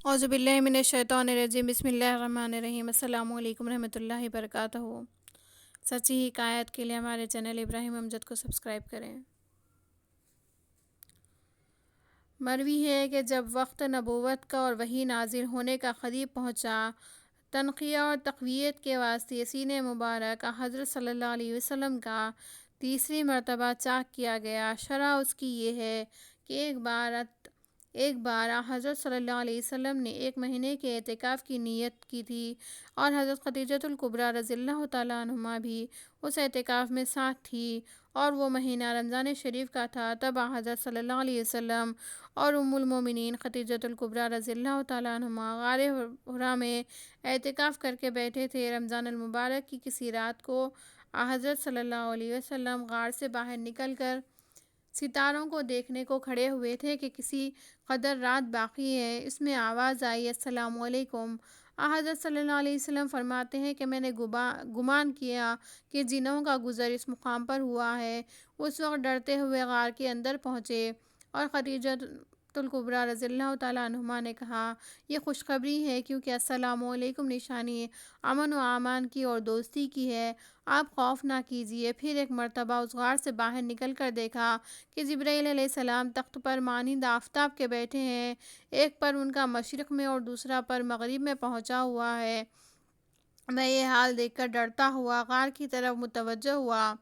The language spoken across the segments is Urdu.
اعوذ باللہ من الشیطان الرجیم بسم اللہ الرحمن الرحیم السلام علیکم رحمۃ اللہ وبرکاتہ۔ سچی حکایت کے لیے ہمارے چینل ابراہیم امجد کو سبسکرائب کریں۔ مروی ہے کہ جب وقت نبوت کا اور وحی نازل ہونے کا قریب پہنچا، تنقیہ اور تقویت کے واسطے سینہ مبارک حضرت صلی اللہ علیہ وسلم کا تیسری مرتبہ چاک کیا گیا۔ شرح اس کی یہ ہے کہ ایک بار حضرت صلی اللہ علیہ وسلم نے 1 مہینے کے اعتکاف کی نیت کی تھی اور حضرت خدیجہ الکبریٰ رضی اللہ تعالیٰ عنہما بھی اس اعتکاف میں ساتھ تھی، اور وہ مہینہ رمضان شریف کا تھا۔ تب حضرت صلی اللہ علیہ وسلم اور ام المومنین خدیجہ الکبریٰ رضی اللہ تعالیٰ عنہما غار حرا میں اعتکاف کر کے بیٹھے تھے۔ رمضان المبارک کی کسی رات کو حضرت صلی اللہ علیہ وسلم غار سے باہر نکل کر ستاروں کو دیکھنے کو کھڑے ہوئے تھے کہ کسی قدر رات باقی ہے۔ اس میں آواز آئی، السلام علیکم۔ حضرت صلی اللہ علیہ وسلم فرماتے ہیں کہ میں نے گمان کیا کہ جنوں کا گزر اس مقام پر ہوا ہے۔ اس وقت ڈرتے ہوئے غار کے اندر پہنچے اور خدیجہ الکبریٰ رضی اللہ تعالیٰ عنہما نے کہا، یہ خوشخبری ہے کیونکہ السلام علیکم نشانی امن و امان کی اور دوستی کی ہے، آپ خوف نہ کیجیے۔ پھر ایک مرتبہ اس غار سے باہر نکل کر دیکھا کہ جبرائیل علیہ السلام تخت پر مانند آفتاب کے بیٹھے ہیں، ایک پر ان کا مشرق میں اور دوسرا پر مغرب میں پہنچا ہوا ہے۔ میں یہ حال دیکھ کر ڈرتا ہوا غار کی طرف متوجہ ہوا۔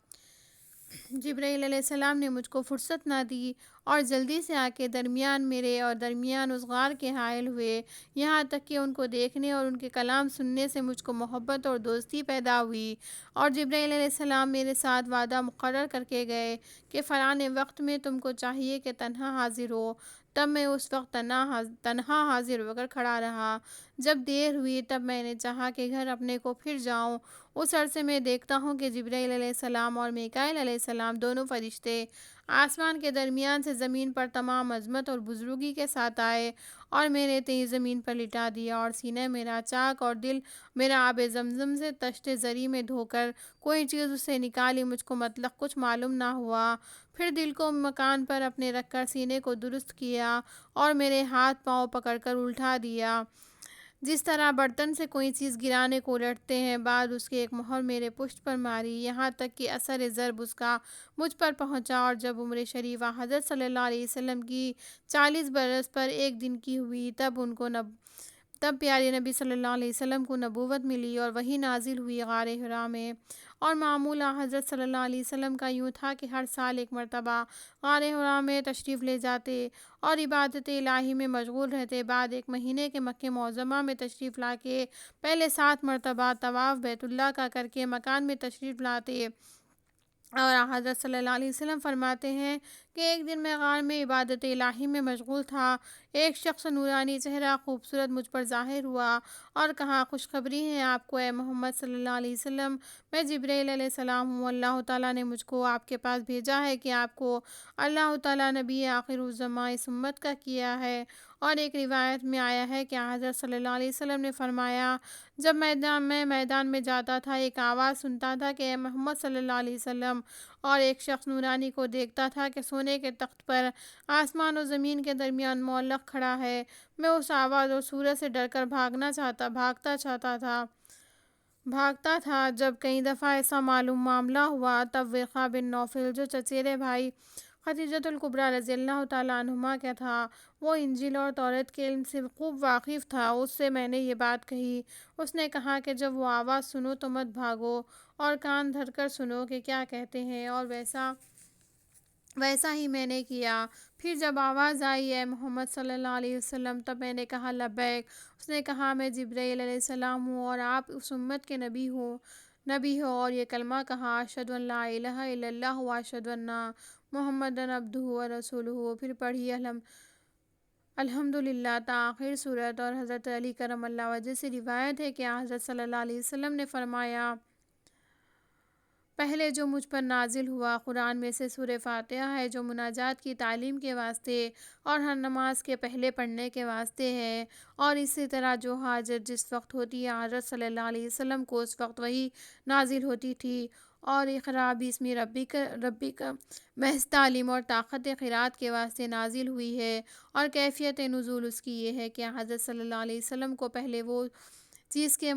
جبرائیل علیہ السلام نے مجھ کو فرصت نہ دی اور جلدی سے آ کے درمیان میرے اور درمیان اس غار کے حائل ہوئے، یہاں تک کہ ان کو دیکھنے اور ان کے کلام سننے سے مجھ کو محبت اور دوستی پیدا ہوئی، اور جبرائیل علیہ السلام میرے ساتھ وعدہ مقرر کر کے گئے کہ فلاں وقت میں تم کو چاہیے کہ تنہا حاضر ہو۔ تب میں اس وقت تنہا حاضر ہو کر کھڑا رہا۔ جب دیر ہوئی تب میں نے چاہا کہ گھر اپنے کو پھر جاؤں۔ اس عرصے میں دیکھتا ہوں کہ جبرائیل علیہ السلام اور میکائیل علیہ السلام دونوں فرشتے آسمان کے درمیان سے زمین پر تمام عظمت اور بزرگی کے ساتھ آئے اور میرے تئیں زمین پر لٹا دیا، اور سینہ میرا چاک اور دل میرا آب زمزم سے طشت زری میں دھو کر کوئی چیز اس سے نکالی، مجھ کو مطلق کچھ معلوم نہ ہوا۔ پھر دل کو مکان پر اپنے رکھ کر سینے کو درست کیا اور میرے ہاتھ پاؤں پکڑ کر الٹا دیا، جس طرح برتن سے کوئی چیز گرانے کو الٹتے ہیں۔ بعد اس کے ایک مہر میرے پشت پر ماری، یہاں تک کہ اثر ضرب اس کا مجھ پر پہنچا، اور جب عمر شریفہ حضرت صلی اللہ علیہ وسلم کی 40 برس پر 1 دن کی ہوئی، تب پیارے نبی صلی اللہ علیہ وسلم کو نبوت ملی اور وحی نازل ہوئی غار حرا میں۔ اور معمول حضرت صلی اللہ علیہ وسلم کا یوں تھا کہ ہر سال 1 مرتبہ غار حرا میں تشریف لے جاتے اور عبادت الہی میں مشغول رہتے۔ بعد 1 مہینے کے مکہ معظمہ میں تشریف لا کے پہلے 7 مرتبہ طواف بیت اللہ کا کر کے مکان میں تشریف لاتے، اور حضرت صلی اللہ علیہ وسلم فرماتے ہیں کہ ایک دن میں غار میں عبادت الہی میں مشغول تھا، ایک شخص نورانی چہرہ خوبصورت مجھ پر ظاہر ہوا اور کہا، خوشخبری ہے آپ کو اے محمد صلی اللہ علیہ وسلم، میں جبرائیل علیہ السلام ہوں، اللہ تعالیٰ نے مجھ کو آپ کے پاس بھیجا ہے کہ آپ کو اللہ تعالیٰ نبی آخر الزماں اس امت کا کیا ہے۔ اور ایک روایت میں آیا ہے کہ حضرت صلی اللہ علیہ وسلم نے فرمایا، جب میں میدان میں جاتا تھا ایک آواز سنتا تھا کہ اے محمد صلی اللہ علیہ وسلم، اور ایک شخص نورانی کو دیکھتا تھا کہ سونے کے تخت پر آسمان و زمین کے درمیان معلق کھڑا ہے۔ میں اس آواز اور صورت سے ڈر کر بھاگتا تھا۔ جب کئی دفعہ ایسا معاملہ ہوا، تب ورقہ بن نوفل جو چچیرے بھائی خدیجہ الکبریٰ رضی اللہ تعالیٰ عنہما کا تھا، وہ انجیل اور توریت کے علم سے خوب واقف تھا، اس سے میں نے یہ بات کہی۔ اس نے کہا کہ جب وہ آواز سنو تو مت بھاگو اور کان دھر کر سنو کہ کیا کہتے ہیں، اور ویسا ہی میں نے کیا۔ پھر جب آواز آئی اے محمد صلی اللہ علیہ وسلم، تب میں نے کہا لبیک۔ اس نے کہا میں جبرائیل علیہ السلام ہوں اور آپ اس امت کے نبی ہو، اور یہ کلمہ کہا، اشہد ان لا الہ الا اللہ و اشہد ان محمدًا عبدہ و رسولہ۔ پھر پڑھی الحمدللہ تا آخر سورت۔ اور حضرت علی کرم اللہ وجہ سے روایت ہے کہ حضرت صلی اللہ علیہ وسلم نے فرمایا، پہلے جو مجھ پر نازل ہوا قرآن میں سے سورہ فاتحہ ہے، جو مناجات کی تعلیم کے واسطے اور ہر نماز کے پہلے پڑھنے کے واسطے ہے، اور اسی طرح جو حاجت جس وقت ہوتی ہے حضرت صلی اللہ علیہ وسلم کو اس وقت وہی نازل ہوتی تھی، اور اقرا بسم ربی کا محض تعلیم اور طاقت قرات کے واسطے نازل ہوئی ہے، اور کیفیت نزول اس کی یہ ہے کہ حضرت صلی اللہ علیہ وسلم کو پہلے وہ چیز کے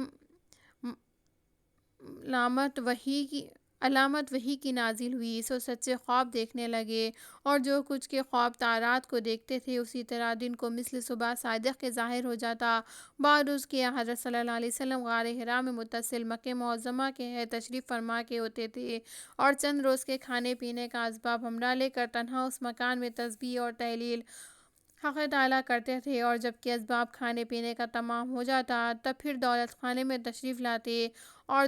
علامت وحی کی نازل ہوئی، سو سچے خواب دیکھنے لگے، اور جو کچھ کے خواب تارات کو دیکھتے تھے اسی طرح دن کو مثل صبح صادق کے ظاہر ہو جاتا۔ بعد اس کے حضرت صلی اللہ علیہ وسلم غار حرا میں متصل مکہ معظمہ کے ہے تشریف فرما کے ہوتے تھے، اور چند روز کے کھانے پینے کا اسباب ہمراہ لے کر تنہا اس مکان میں تسبیح اور تحلیل حق تعالیٰ کرتے تھے، اور جب کہ اسباب کھانے پینے کا تمام ہو جاتا تب پھر دولت خانے میں تشریف لاتے، اور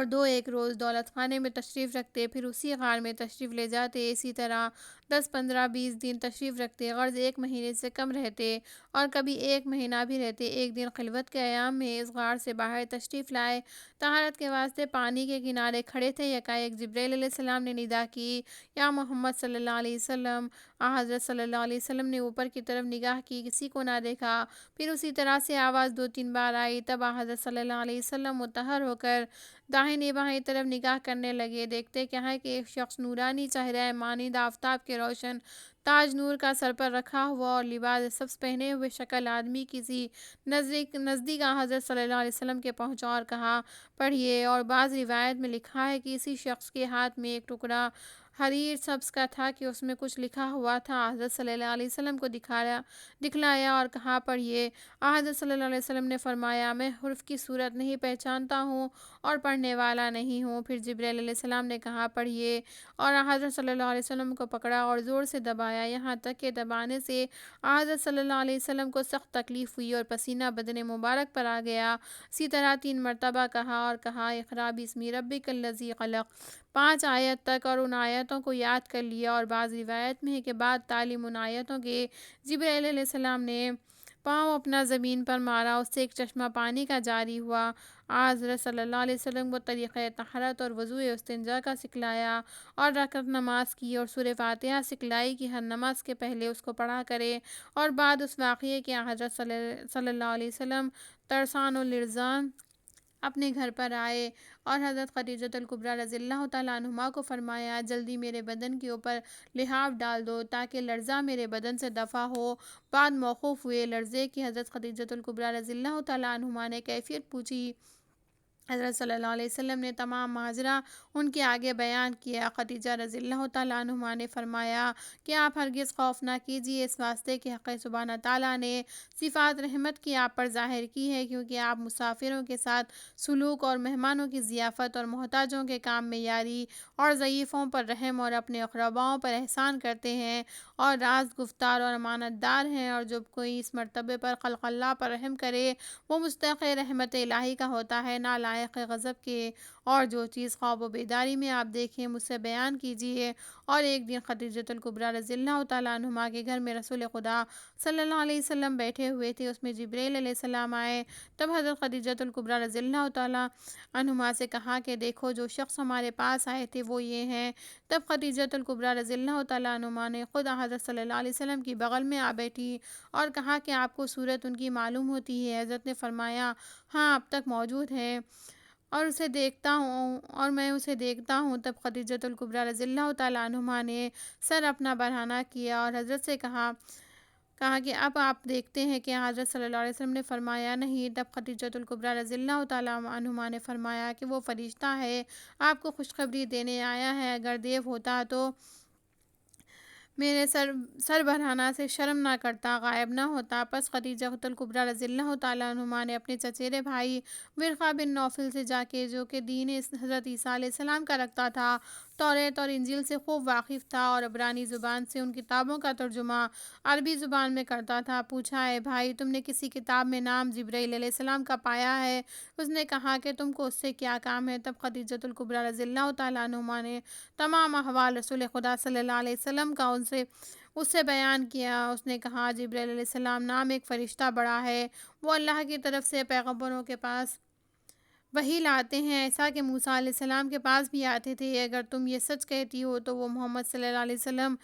دو ایک روز دولت خانے میں تشریف رکھتے، پھر اسی غار میں تشریف لے جاتے، اسی طرح 10 15 20 دن تشریف رکھتے، غرض 1 مہینے سے کم رہتے، اور کبھی 1 مہینہ بھی رہتے۔ ایک دن خلوت کے ایام میں اس غار سے باہر تشریف لائے، طہارت کے واسطے پانی کے کنارے کھڑے تھے، یکایک جبرائیل علیہ السلام نے ندا کی، یا محمد صلی اللہ علیہ وسلم۔ حضرت صلی اللہ علیہ وسلم نے اوپر کی طرف نگاہ کی، کسی کو نہ دیکھا، پھر اسی طرح سے آواز 2 3 بار آئی، تب حضرت صلی اللہ علیہ وسلم مطہر ہو کر داہنی بائیں طرف نگاہ کرنے لگے، دیکھتے کیا ہے کہ ایک شخص نورانی چہرہ مانند آفتاب کے روشن تاج نور کا سر پر رکھا ہوا اور لباس سبز پہنے ہوئے شکل آدمی کسی نزدیک حضرت صلی اللہ علیہ وسلم کے پہنچا اور کہا پڑھیے، اور بعض روایت میں لکھا ہے کہ اسی شخص کے ہاتھ میں ایک ٹکڑا حریر سبز کا تھا کہ اس میں کچھ لکھا ہوا تھا۔ حضرت صلی اللہ علیہ وسلم کو دکھلایا اور کہا پڑھیے۔ حضرت صلی اللہ علیہ وسلم نے فرمایا میں حرف کی صورت نہیں پہچانتا ہوں اور پڑھنے والا نہیں ہوں۔ پھر جبرائیل علیہ السلام نے کہا پڑھیے، اور حضرت صلی اللہ علیہ وسلم کو پکڑا اور زور سے دبایا، یہاں تک کہ دبانے سے حضرت صلی اللہ علیہ وسلم کو سخت تکلیف ہوئی اور پسینہ بدن مبارک پر آ گیا۔ اسی طرح 3 مرتبہ کہا اور کہا اقرا بسم ربک الذی خلق، 5 آیت تک، اور ان آیتوں کو یاد کر لیا، اور بعض روایت میں ہے کہ بعد تعلیم ان آیتوں کے جبرائیل علیہ السلام نے پاؤں اپنا زمین پر مارا، اس سے ایک چشمہ پانی کا جاری ہوا۔ حضرت صلی اللہ علیہ وسلم کو طریقہ طہارت اور وضوء استنجا کا سکھلایا، اور رکعت نماز کی، اور سورہ فاتحہ سکھلائی کہ ہر نماز کے پہلے اس کو پڑھا کرے، اور بعد اس واقعے کے حضرت صلی اللہ علیہ وسلم ترسان و لرزان اپنے گھر پر آئے، اور حضرت خدیجہ الکبریٰ رضی اللہ تعالیٰ عنہما کو فرمایا جلدی میرے بدن کے اوپر لحاف ڈال دو تاکہ لرزہ میرے بدن سے دفع ہو۔ بعد موقوف ہوئے لرزے کی حضرت خدیجہ الکبریٰ رضی اللہ تعالیٰ عنہما نے کیفیت پوچھی، حضرت صلی اللہ علیہ وسلم نے تمام ماجرا ان کے آگے بیان کیا۔ خدیجہ رضی اللہ تعالیٰ عنہما نے فرمایا کہ آپ ہرگز خوف نہ کیجیے، اس واسطے کہ حق سبحانہ تعالیٰ نے صفات رحمت کی آپ پر ظاہر کی ہے، کیونکہ آپ مسافروں کے ساتھ سلوک اور مہمانوں کی ضیافت اور محتاجوں کے کام میں یاری اور ضعیفوں پر رحم اور اپنے اقرباؤں پر احسان کرتے ہیں اور راز گفتار اور امانت دار ہیں، اور جب کوئی اس مرتبے پر خلق اللہ پر رحم کرے وہ مستحق رحمت الہی کا ہوتا ہے، نہ لائق غضب کے، اور جو چیز خواب و بیداری میں آپ دیکھیں مجھ سے بیان کیجیے۔ اور ایک دن خدیجہ الکبریٰ رضی اللہ تعالیٰ عنہما کے گھر میں رسول خدا صلی اللہ علیہ وسلم بیٹھے ہوئے تھے، اس میں جبرائیل علیہ السلام آئے، تب حضرت خدیجہ الکبریٰ رضی اللہ تعالیٰ عنہما سے کہا کہ دیکھو جو شخص ہمارے پاس آئے تھے وہ یہ ہیں۔ تب خدیجہ الکبریٰ رضی اللہ تعالیٰ عنہما نے خود حضرت صلی اللہ علیہ وسلم کی بغل میں آ بیٹھی اور کہا کہ آپ کو صورت ان کی معلوم ہوتی ہے؟ حضرت نے فرمایا ہاں اب تک موجود ہے، اور میں اسے دیکھتا ہوں۔ تب خدیجہ الکبریٰ رضی اللہ تعالیٰ عنہما نے سر اپنا برہنہ کیا اور حضرت سے کہا کہ اب آپ دیکھتے ہیں کہ حضرت صلی اللہ علیہ وسلم نے فرمایا نہیں۔ تب خدیجہ الکبریٰ رضی اللہ تعالیٰ عنہما نے فرمایا کہ وہ فرشتہ ہے، آپ کو خوشخبری دینے آیا ہے، اگر دیو ہوتا تو میرے سر برہنہ سے شرم نہ کرتا، غائب نہ ہوتا۔ پس خدیجہ الکبریٰ رضی اللہ تعالیٰ عنہما نے اپنے چچیرے بھائی ورقہ بن نوفل سے جا کے، جو کہ دین حضرت عیسیٰ علیہ السلام کا رکھتا تھا، توریت اور انجیل سے خوب واقف تھا اور عبرانی زبان سے ان کتابوں کا ترجمہ عربی زبان میں کرتا تھا، پوچھا اے بھائی تم نے کسی کتاب میں نام جبرائیل علیہ السلام کا پایا ہے؟ اس نے کہا کہ تم کو اس سے کیا کام ہے؟ تب خدیجہ الکبریٰ رضی اللہ تعالیٰ عنہما نے تمام احوال رسول خدا صلی اللہ علیہ وسلم کا اس سے بیان کیا۔ اس نے کہا جبرائیل علیہ السلام نام ایک فرشتہ بڑا ہے، وہ اللہ کی طرف سے پیغمبروں کے پاس وحی لاتے ہیں، ایسا کہ موسیٰ علیہ السلام کے پاس بھی آتے تھے۔ اگر تم یہ سچ کہتی ہو تو وہ محمد صلی اللہ علیہ وسلم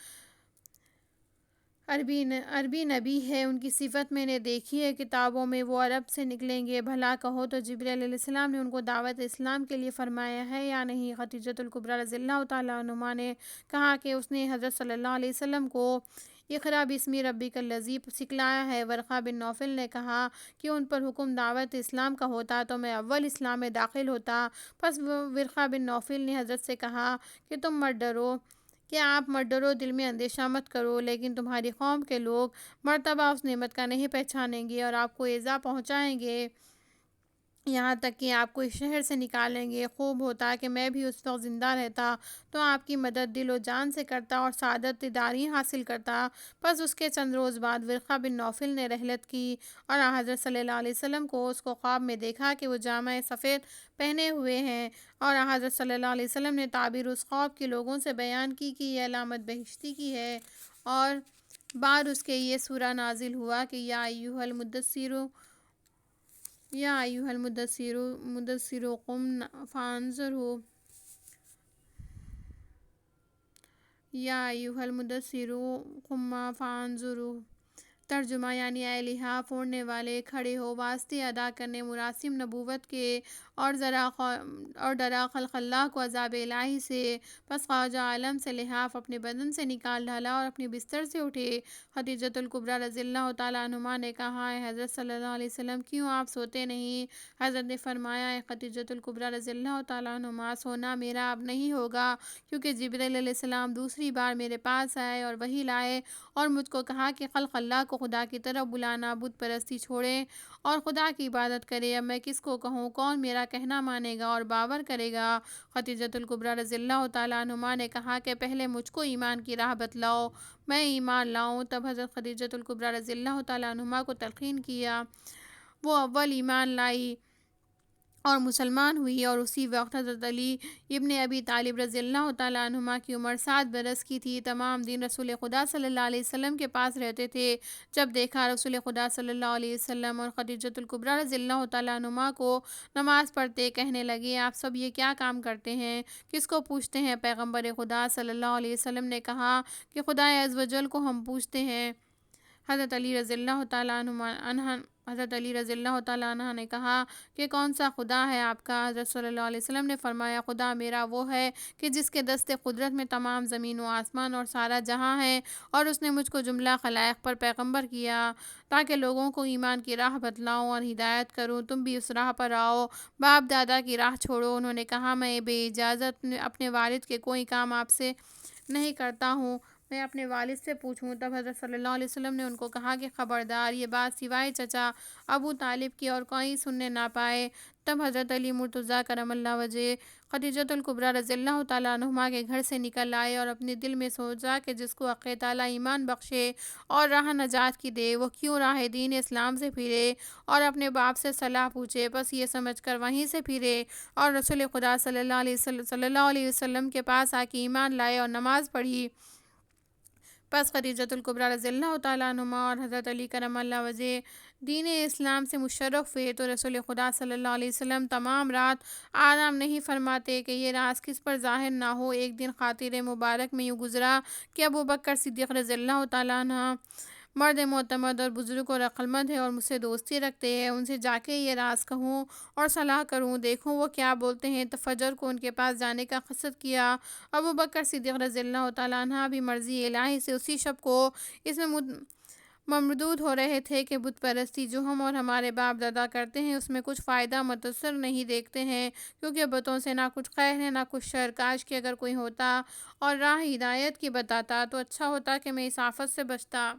عربی نبی ہے، ان کی صفت میں نے دیکھی ہے کتابوں میں، وہ عرب سے نکلیں گے۔ بھلا کہو تو جبرائیل علیہ السلام نے ان کو دعوت اسلام کے لیے فرمایا ہے یا نہیں؟ خدیجۃ الکبریٰ رضی اللہ تعالیٰ عنہا نے کہا کہ اس نے حضرت صلی اللہ علیہ وسلم کو اقرأ بسم ربک الذی سکھلایا ہے۔ ورقہ بن نوفل نے کہا کہ ان پر حکم دعوت اسلام کا ہوتا تو میں اول اسلام میں داخل ہوتا۔ پس ورقہ بن نوفل نے حضرت سے کہا کہ تم مت ڈرو، کہ آپ مت ڈرو، دل میں اندیشہ مت کرو، لیکن تمہاری قوم کے لوگ مرتبہ اس نعمت کا نہیں پہچانیں گے اور آپ کو ایذا پہنچائیں گے، یہاں تک کہ آپ کو اس شہر سے نکالیں گے۔ خوب ہوتا کہ میں بھی اس وقت زندہ رہتا تو آپ کی مدد دل و جان سے کرتا اور سعادت داری حاصل کرتا۔ پس اس کے چند روز بعد ورقہ بن نوفل نے رحلت کی اور حضرت صلی اللہ علیہ وسلم کو اس کو خواب میں دیکھا کہ وہ جامہ سفید پہنے ہوئے ہیں، اور حضرت صلی اللہ علیہ وسلم نے تعبیر اس خواب کے لوگوں سے بیان کی کہ یہ علامت بہشتی کی ہے، اور بعد اس کے یہ سورہ نازل ہوا کہ یا ایھا المدثر قم فانذر یا ایھا المدثر قم فانذر۔ ترجمہ یعنی اے لحاف اوڑھنے والے، کھڑے ہو، واسطے ادا کرنے مراسم نبوت کے، اور ڈرا خلق اللہ کو عذاب الہی سے۔ پس خواجہ عالم سے لحاف اپنے بدن سے نکال ڈالا اور اپنے بستر سے اٹھے۔ خدیجۃ الکبریٰ رضی اللہ تعالیٰ عنہا نے کہا، اے حضرت صلی اللہ علیہ وسلم، کیوں آپ سوتے نہیں؟ حضرت نے فرمایا، اے خدیجۃ الکبریٰ رضی اللہ تعالیٰ عنہا، سونا میرا اب نہیں ہوگا، کیونکہ جبرائیل علیہ السلام دوسری بار میرے پاس آئے اور وحی لائے اور مجھ کو کہا کہ خلق اللہ کو خدا کی طرف بلانا، بت پرستی چھوڑے اور خدا کی عبادت کرے۔ اب میں کس کو کہوں؟ کون میرا کہنا مانے گا اور باور کرے گا؟ خدیجۃ الکبریٰ رضی اللہ تعالیٰ عنہا نے کہا کہ پہلے مجھ کو ایمان کی راہ بتلاؤ، میں ایمان لاؤں۔ تب حضرت خدیجۃ الکبریٰ رضی اللہ تعالیٰ عنہا کو تلقین کیا، وہ اول ایمان لائی اور مسلمان ہوئی، اور اسی وقت حضرت علی ابن ابی طالب رضی اللہ تعالیٰ عنہما کی عمر 7 برس کی تھی۔ تمام دن رسول خدا صلی اللہ علیہ وسلم کے پاس رہتے تھے۔ جب دیکھا رسول خدا صلی اللہ علیہ وسلم اور خدیجۃ الکبریٰ رضی اللہ تعالیٰ عنہما کو نماز پڑھتے، کہنے لگے، آپ سب یہ کیا کام کرتے ہیں؟ کس کو پوچھتے ہیں؟ پیغمبر خدا صلی اللہ علیہ وسلم نے کہا کہ خدا عز و جل کو ہم پوچھتے ہیں۔ حضرت علی رضی اللہ تعالیٰ عنہ نے کہا کہ کون سا خدا ہے آپ کا؟ حضرت صلی اللہ علیہ وسلم نے فرمایا، خدا میرا وہ ہے کہ جس کے دست قدرت میں تمام زمین و آسمان اور سارا جہاں ہے، اور اس نے مجھ کو جملہ خلائق پر پیغمبر کیا تاکہ لوگوں کو ایمان کی راہ بتلاؤں اور ہدایت کروں۔ تم بھی اس راہ پر آؤ، باپ دادا کی راہ چھوڑو۔ انہوں نے کہا، میں بے اجازت اپنے والد کے کوئی کام آپ سے نہیں کرتا ہوں، میں اپنے والد سے پوچھوں۔ تب حضرت صلی اللہ علیہ وسلم نے ان کو کہا کہ خبردار، یہ بات سوائے چچا ابو طالب کی اور کوئی سننے نہ پائے۔ تب حضرت علی مرتضیٰ کرم اللہ وجہ خدیجۃ الکبریٰ رضی اللہ تعالیٰ عنہما کے گھر سے نکل آئے اور اپنے دل میں سوچا کہ جس کو حق تعالیٰ ایمان بخشے اور راہ نجات کی دے، وہ کیوں راہ دین اسلام سے پھرے اور اپنے باپ سے صلاح پوچھے؟ بس یہ سمجھ کر وہیں سے پھرے اور رسول خدا صلی اللہ علیہ وسلم کے پاس آ کے ایمان لائے اور نماز پڑھی۔ پس خدیجۃ الکبریٰ رضی اللہ تعالیٰ عنہما اور حضرت علی کرم اللہ وجہ دین اسلام سے مشرف ہوئے، تو رسول خدا صلی اللہ علیہ وسلم تمام رات آرام نہیں فرماتے کہ یہ راز کس پر ظاہر نہ ہو۔ ایک دن خاطر مبارک میں یوں گزرا کہ ابوبکر صدیق رضی اللہ تعالیٰ عنہ مرد معتمد اور بزرگ اور عقلمند ہے اور مجھ سے دوستی رکھتے ہیں، ان سے جا کے یہ راز کہوں اور صلاح کروں، دیکھوں وہ کیا بولتے ہیں۔ تو فجر کو ان کے پاس جانے کا قصد کیا۔ ابوبکر صدیق رضی اللہ تعالیٰ عنہ بھی مرضی الہی سے اسی شب کو اس میں مردود ہو رہے تھے کہ بت پرستی جو ہم اور ہمارے باپ دادا کرتے ہیں اس میں کچھ فائدہ متصر نہیں دیکھتے ہیں، کیونکہ بتوں سے نہ کچھ خیر ہے نہ کچھ شر۔ کاش کہ اگر کوئی ہوتا اور راہ ہدایت کی بتاتا تو اچھا ہوتا کہ میں اس آفت سے بچتا۔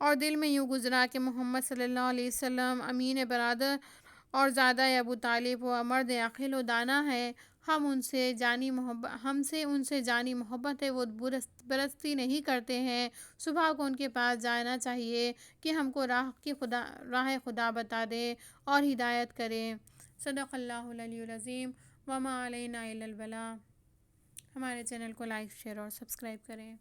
اور دل میں یوں گزرا کہ محمد صلی اللہ علیہ وسلم امین برادر اور زادہ ابو طالب و مرد عاقل و دانا ہے، ہم سے ان سے جانی محبت ہے، وہ بت پرستی نہیں کرتے ہیں۔ صبح کو ان کے پاس جانا چاہیے کہ ہم کو راہ خدا بتا دے اور ہدایت کرے۔ صدق اللہ العلی العظیم وما علینا الا البلاغ۔ ہمارے چینل کو لائک، شیئر اور سبسکرائب کریں۔